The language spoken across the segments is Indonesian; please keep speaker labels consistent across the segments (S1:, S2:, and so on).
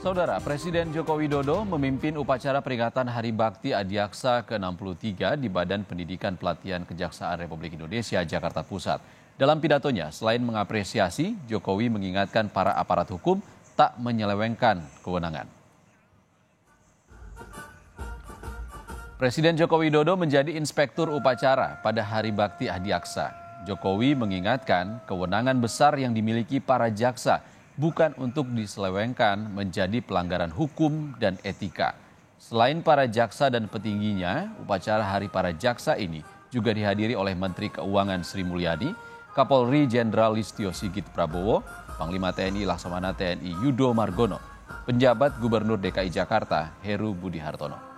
S1: Saudara, Presiden Joko Widodo memimpin upacara peringatan Hari Bakti Adiaksa ke-63 di Badan Pendidikan Pelatihan Kejaksaan Republik Indonesia, Jakarta Pusat. Dalam pidatonya, selain mengapresiasi, Jokowi mengingatkan para aparat hukum tak menyelewengkan kewenangan. Presiden Joko Widodo menjadi inspektur upacara pada Hari Bakti Adiaksa. Jokowi mengingatkan kewenangan besar yang dimiliki para jaksa bukan untuk diselewengkan menjadi pelanggaran hukum dan etika. Selain para jaksa dan petingginya, upacara Hari Para Jaksa ini juga dihadiri oleh Menteri Keuangan Sri Mulyani, Kapolri Jenderal Listio Sigit Prabowo, Panglima TNI Laksamana TNI Yudo Margono, penjabat Gubernur DKI Jakarta Heru Budi Hartono.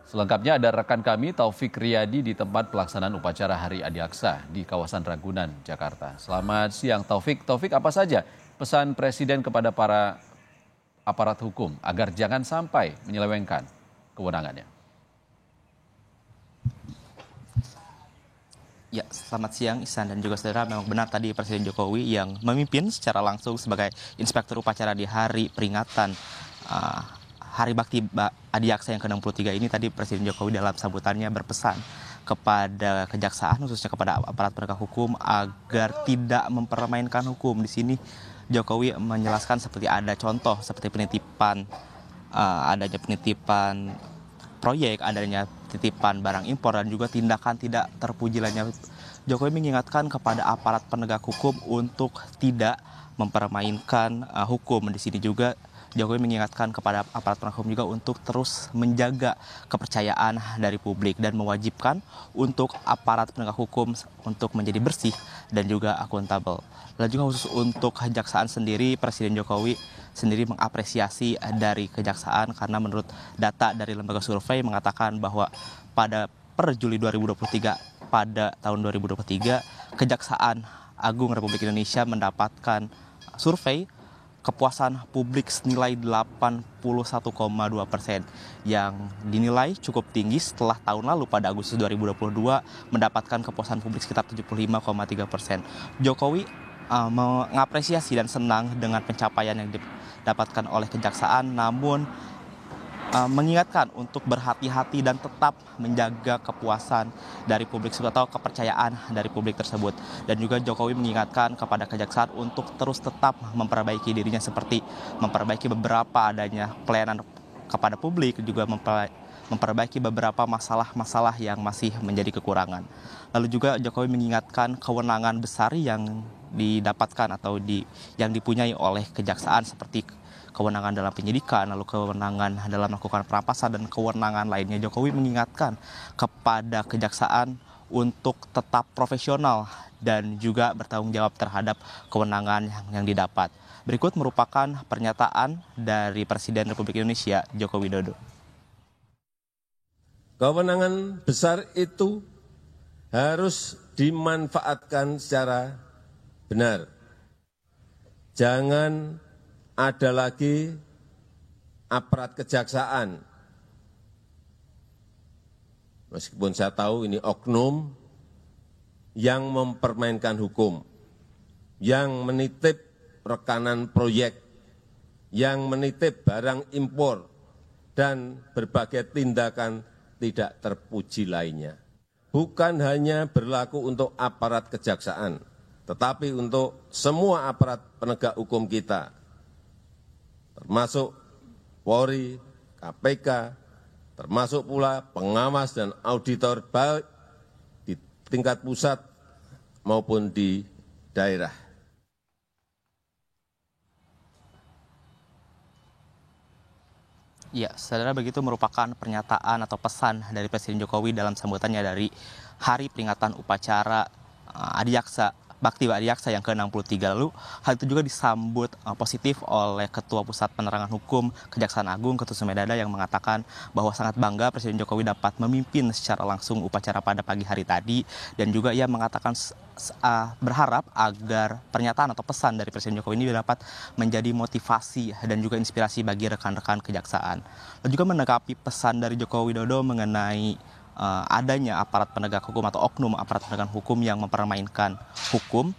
S1: Selengkapnya ada rekan kami Taufik Riyadi di tempat pelaksanaan upacara Hari Adiaksa di kawasan Ragunan, Jakarta. Selamat siang Taufik. Taufik, apa saja pesan Presiden kepada para aparat hukum agar jangan sampai menyelewengkan kewenangannya?
S2: Ya, selamat siang Ihsan dan juga saudara. Memang benar tadi Presiden Jokowi yang memimpin secara langsung sebagai inspektur upacara di hari peringatan Hari Bakti Adiaksa yang ke-63 ini. Tadi Presiden Jokowi dalam sambutannya berpesan kepada kejaksaan, khususnya kepada aparat penegak hukum, agar tidak mempermainkan hukum. Di sini Jokowi menjelaskan seperti ada contoh seperti adanya penitipan proyek, adanya titipan barang impor, dan juga tindakan tidak terpuji lainnya. Jokowi mengingatkan kepada aparat penegak hukum untuk tidak mempermainkan hukum. Di sini juga Jokowi mengingatkan kepada aparat penegak hukum juga untuk terus menjaga kepercayaan dari publik dan mewajibkan untuk aparat penegak hukum untuk menjadi bersih dan juga akuntabel. Dan juga khusus untuk kejaksaan sendiri, Presiden Jokowi sendiri mengapresiasi dari kejaksaan karena menurut data dari lembaga survei mengatakan bahwa per Juli 2023, pada tahun 2023, Kejaksaan Agung Republik Indonesia mendapatkan survei kepuasan publik senilai 81,2%, yang dinilai cukup tinggi setelah tahun lalu pada Agustus 2022 mendapatkan kepuasan publik sekitar 75,3%. Jokowi mengapresiasi dan senang dengan pencapaian yang didapatkan oleh kejaksaan, namun mengingatkan untuk berhati-hati dan tetap menjaga kepuasan dari publik atau kepercayaan dari publik tersebut. Dan juga Jokowi mengingatkan kepada kejaksaan untuk terus tetap memperbaiki dirinya, seperti memperbaiki beberapa adanya pelayanan kepada publik, juga memperbaiki beberapa masalah-masalah yang masih menjadi kekurangan. Lalu juga Jokowi mengingatkan kewenangan besar yang didapatkan atau yang dipunyai oleh kejaksaan, seperti kewenangan dalam penyidikan, lalu kewenangan dalam melakukan perampasan, dan kewenangan lainnya. Jokowi mengingatkan kepada kejaksaan untuk tetap profesional dan juga bertanggung jawab terhadap kewenangan yang didapat. Berikut merupakan pernyataan dari Presiden Republik Indonesia Joko Widodo.
S3: Kewenangan besar itu harus dimanfaatkan secara benar. Jangan ada lagi aparat kejaksaan, meskipun saya tahu ini oknum yang mempermainkan hukum, yang menitip rekanan proyek, yang menitip barang impor, dan berbagai tindakan tidak terpuji lainnya. Bukan hanya berlaku untuk aparat kejaksaan, tetapi untuk semua aparat penegak hukum kita, termasuk Polri, KPK, termasuk pula pengawas dan auditor baik di tingkat pusat maupun di daerah.
S2: Ya, saudara, begitu merupakan pernyataan atau pesan dari Presiden Jokowi dalam sambutannya dari hari peringatan upacara Bakti Adiaksa yang ke-63. Lalu hal itu juga disambut positif oleh Ketua Pusat Penerangan Hukum Kejaksaan Agung Ketut Sumedada, yang mengatakan bahwa sangat bangga Presiden Jokowi dapat memimpin secara langsung upacara pada pagi hari tadi, dan juga ia mengatakan berharap agar pernyataan atau pesan dari Presiden Jokowi ini dapat menjadi motivasi dan juga inspirasi bagi rekan-rekan kejaksaan. Dan juga menanggapi pesan dari Joko Widodo mengenai adanya aparat penegak hukum atau oknum aparat penegak hukum yang mempermainkan hukum.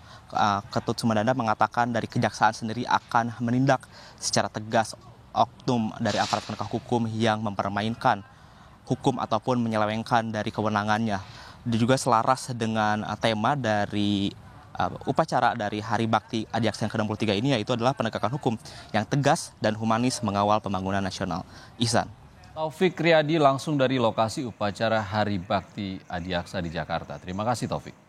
S2: Ketut Sumedana mengatakan dari kejaksaan sendiri akan menindak secara tegas oknum dari aparat penegak hukum yang mempermainkan hukum ataupun menyelewengkan dari kewenangannya. Dan juga selaras dengan tema dari upacara dari Hari Bakti Adiaksa yang ke-63 ini, yaitu adalah penegakan hukum yang tegas dan humanis mengawal pembangunan nasional. Ihsan.
S1: Taufik Riyadi langsung dari lokasi upacara Hari Bakti Adiaksa di Jakarta. Terima kasih Taufik.